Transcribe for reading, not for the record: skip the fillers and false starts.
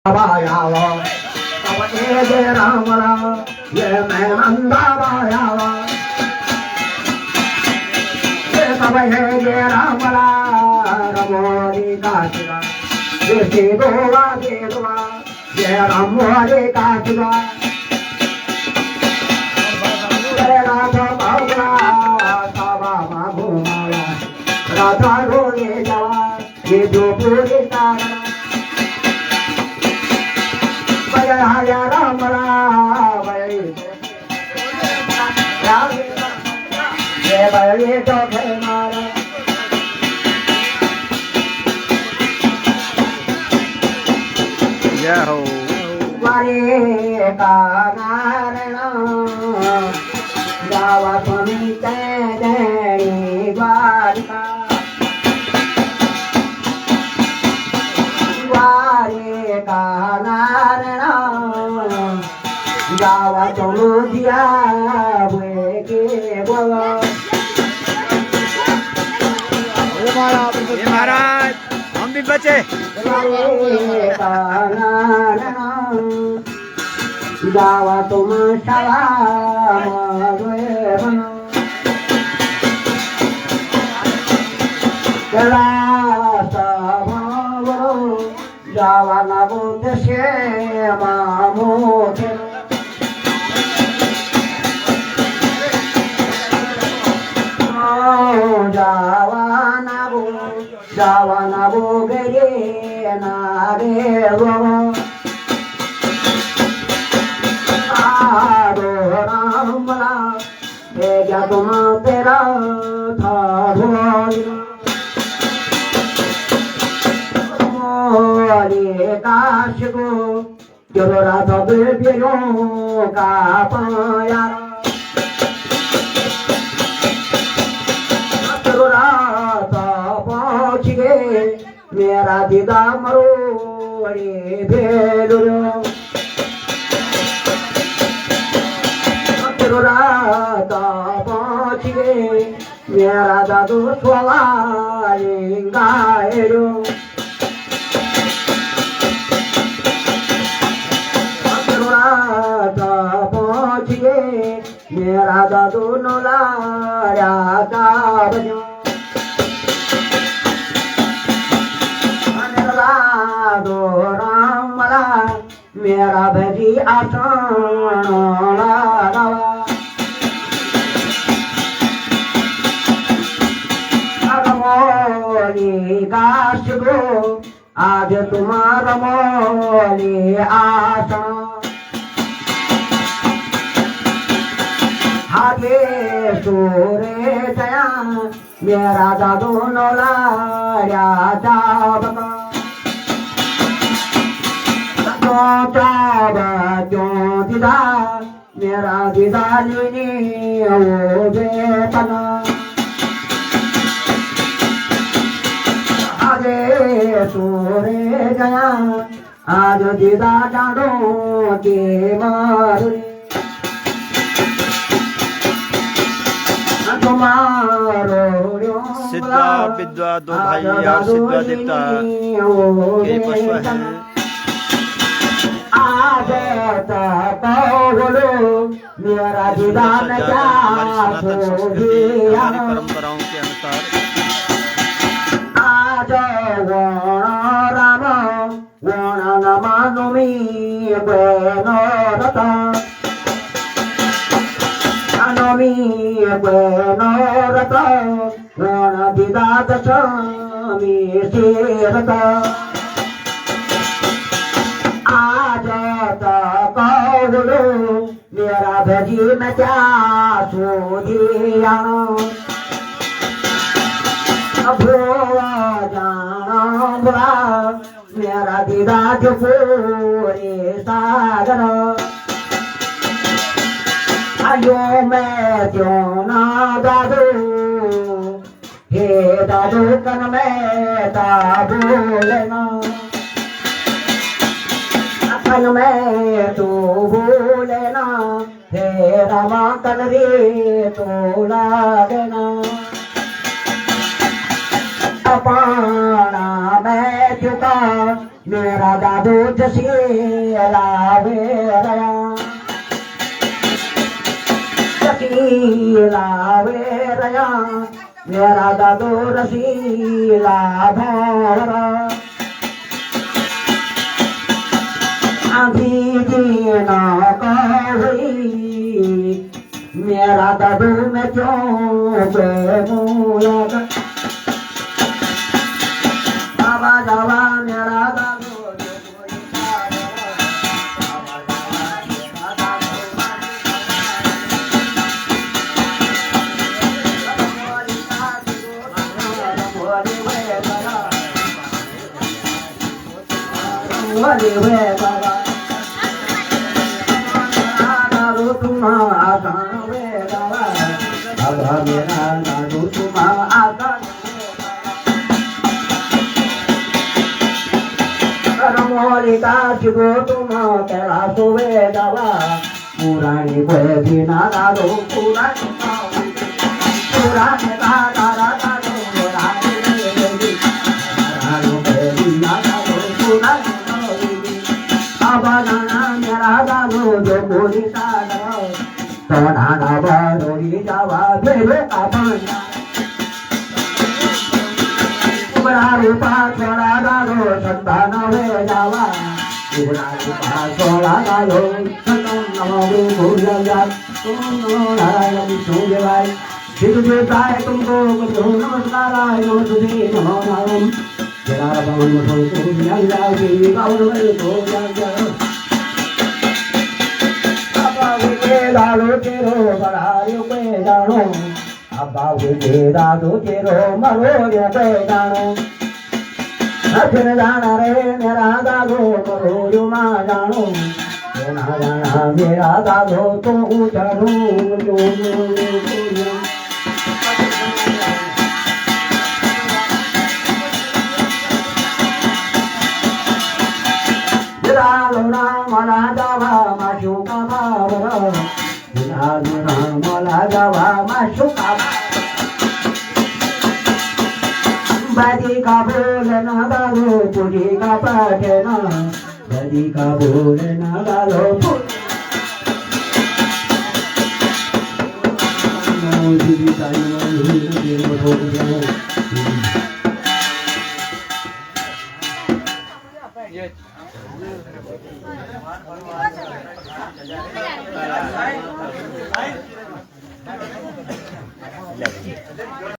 वायावा तब जय रामला ये मैं नंदा वायावा ये तब है जय रामला रमोरी काचुरा ये सेदोवा सेदोवा ये रामोरी काचुरा ये राधा बाबा सावा मागुमाला राधा रोले जावा ये जो पूरी तारा हरे राम राम ये बड़े तो मारा जय हो वारे का नारायण जावा स्वामी जय द्वारका वारे का नारायण जावा चलो दिया वे के बोलो ये महाराज हम भी बचे जावा तुम सलाम जावा ना बोध से मामो जावाना बो गरे नारे वो आरो रामला बेगा तुम तेरा था मोरे काश को जो रात बेबियों का पाया मेरा दीदा मरो अरे भेलुरो रात पहुँच गए मेरा दादू सोला गायरो रात पहुँच गए मेरा दादू नोला का बजो दो रामला मेरा भजी आसान मोली काश गो आज तुम्हारा मोली आसान आगे सूरे जया मेरा दादू नोला जाबका क्यों दिदा मेरा दिदा लेने वो बेपना आगे सूरे गया आज दिदा डांडो के मारे सिद्धा विद्वा दो भाई और सिद्धा देवता के पुष्प हैं मेरा दीदान परंपराओं के अनुसार आज राम वण नमानुमी बेनोरता नमी बेनोरता वण दीदात स्वामी शेरता मेरा भजी में क्या सोधिया जाना बुरा मेरा दीदा जो पूरे सागर आयो मैं क्यों ना दादू हे दादू कन में बोलना में तू भूलना तेरा माँ कर रे तो लागना अपाना मैं चुका मेरा दादू जसीला वेरया जसीला वेरया मेरा दादू रसीला भरा अभी जीना कही मेरा दादू में क्यों बेमूला बाबा जावा मेरा दादू बाबा दादू तुम आसान बाबा मेरा दादू तुम आसान मोलिका शिवो तुम तेरा सोवे दवा पुरानी कोई भी ना दादो पुरानी पुराने का तारा दादो पुरानी कोई भी ना दादो पुरानी अब नाना मेरा दादो जो बोली दादो तो नाना बरोली जावा भेरे का बना उबरा रूपा छोड़ा दादो संतान वे जावा उबरा रूपा छोड़ा दादो संतान नमो भूलया तुम नारायण सूर्यवाय शिव देवताय तुमको नमस्कार तुझे नमो नाम जरा भवन में तुम यंगा की बावन में तो यंगा बाबा के दादो तेरो बड़ायो पे जानो अब्बा के दादो तेरो मरो रे पे जानो अजन जाना रे मेरा दादो मरो जो मा जानो ना जाना मेरा दादो तो उठरू जो लोना मला जावा माशु का भावरा लोना मला जावा माशु का बदी का बोलना दादो तुझी का पाठना बदी का बोलना दादो तुझी ताई